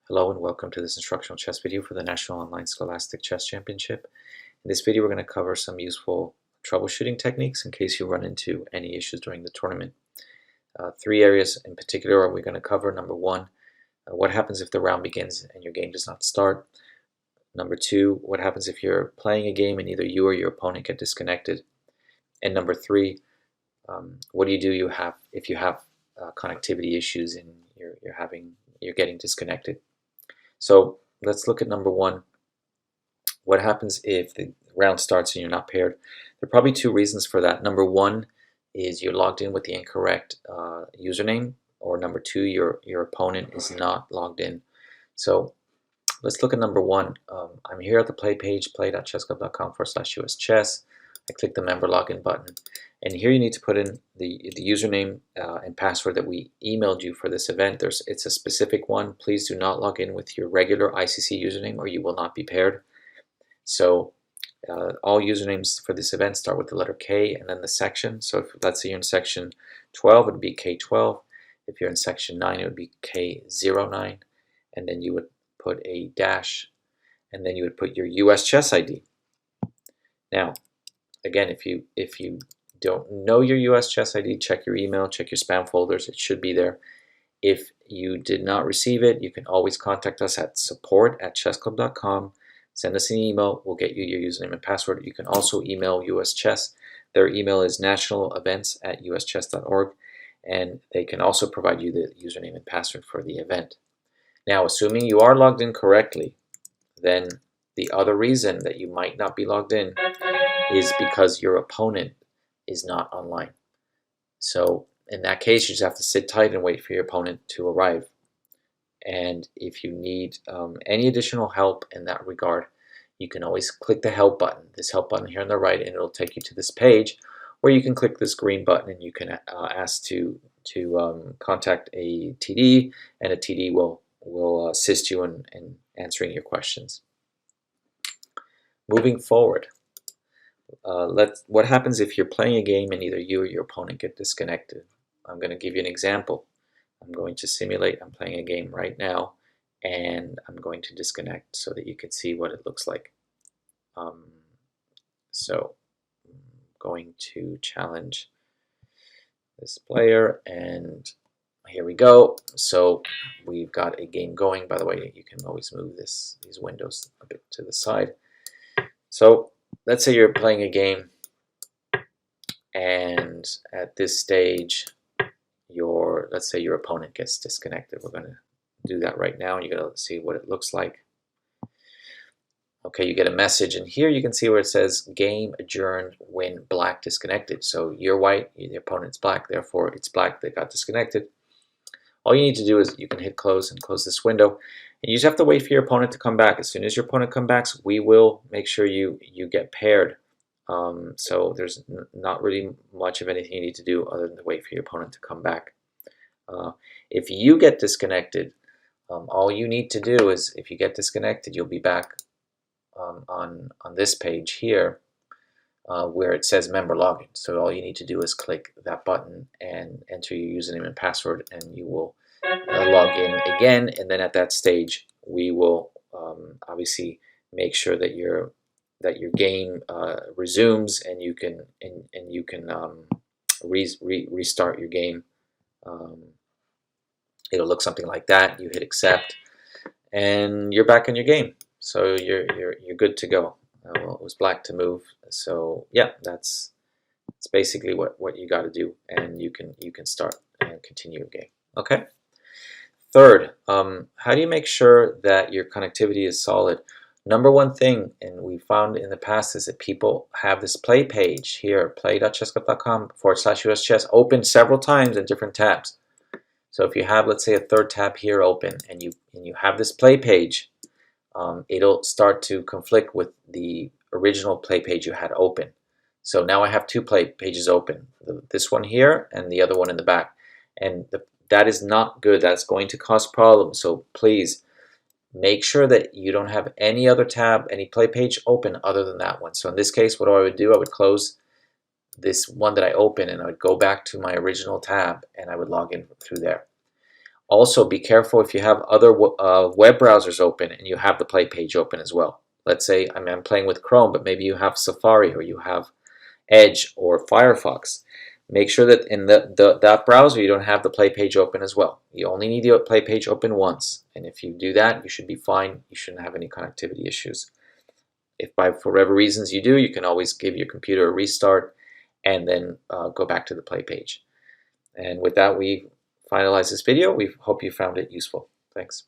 Hello and welcome to this instructional chess video for the National Online Scholastic Chess Championship. In this video we're going to cover some useful troubleshooting techniques in case you run into any issues during the tournament. Three areas in particular are we going to cover. Number one, what happens if the round begins and your game does not start? Number two, what happens if you're playing a game and either you or your opponent get disconnected? And number three, what do you do if you have connectivity issues and you're getting disconnected? So let's look at number one. What happens if the round starts and you're not paired? There are probably two reasons for that. Number one is you're logged in with the incorrect username, or number two, your opponent is not logged in. So let's look at number one. I'm here at the play page, play.chessclub.com/uschess. I click the member login button, and here you need to put in the username and password that we emailed you for this event. It's a specific one. Please do not log in with your regular ICC username or you will not be paired. So all usernames for this event start with the letter K and then the section. So if let's say you're in section 12, it would be K12. If you're in section 9, it would be K09, and then you would put a dash, and then you would put your US chess ID. Now, again, if you don't know your US chess ID, check your email, check your spam folders. It should be there. If you did not receive it, you can always contact us at support@chessclub.com. Send us an email. We'll get you your username and password. You can also email US Chess. Their email is nationalevents@uschess.org, and they can also provide you the username and password for the event. Now, assuming you are logged in correctly, then the other reason that you might not be logged in is because your opponent is not online. So in that case, you just have to sit tight and wait for your opponent to arrive. And if you need any additional help in that regard, you can always click the help button, this help button here on the right, and it'll take you to this page where you can click this green button and you can ask to contact a TD, and a TD will assist you in answering your questions. Moving forward, what happens if you're playing a game and either you or your opponent get disconnected? I'm going to give you an example. I'm going to simulate I'm playing a game right now, and I'm going to disconnect so that you can see what it looks like. So I'm going to challenge this player, and here we go. So we've got a game going. By the way, you can always move these windows a bit to the side. So let's say you're playing a game, and at this stage, let's say your opponent gets disconnected. We're going to do that right now, and you're going to see what it looks like. Okay, you get a message, and here you can see where it says game adjourned when black disconnected. So you're white, the opponent's black, therefore it's black, they got disconnected. All you need to do is you can hit close and close this window, and you just have to wait for your opponent to come back. As soon as your opponent comes back, we will make sure you get paired. So there's not really much of anything you need to do other than to wait for your opponent to come back. If you get disconnected, all you need to do is, if you get disconnected, you'll be back on this page here where it says member login. So all you need to do is click that button and enter your username and password, and you will log in again. And then at that stage, we will obviously make sure that your game resumes, and you can restart your game. It'll look something like that. You hit accept, and you're back in your game. So you're good to go. Well, it was black to move. So yeah, that's basically what you got to do, and you can start and continue your game. Okay. Third, how do you make sure that your connectivity is solid? Number one thing, and we found in the past, is that people have this play page here, play.chessclub.com/uschess, open several times in different tabs. So if you have, let's say, a third tab here open, and you have this play page, it'll start to conflict with the original play page you had open. So now I have two play pages open, this one here and the other one in the back, and that is not good. That's going to cause problems. So please make sure that you don't have any other tab, any play page open other than that one. So in this case, what I would do, I would close this one that I opened, and I would go back to my original tab, and I would log in through there. Also, be careful if you have other web browsers open and you have the play page open as well. Let's say I'm playing with Chrome, but maybe you have Safari or you have Edge or Firefox. Make sure that in that browser you don't have the play page open as well. You only need the play page open once, and if you do that, you should be fine. You shouldn't have any connectivity issues. If for whatever reasons you do, you can always give your computer a restart and then go back to the play page. And with that, we finalize this video. We hope you found it useful. Thanks.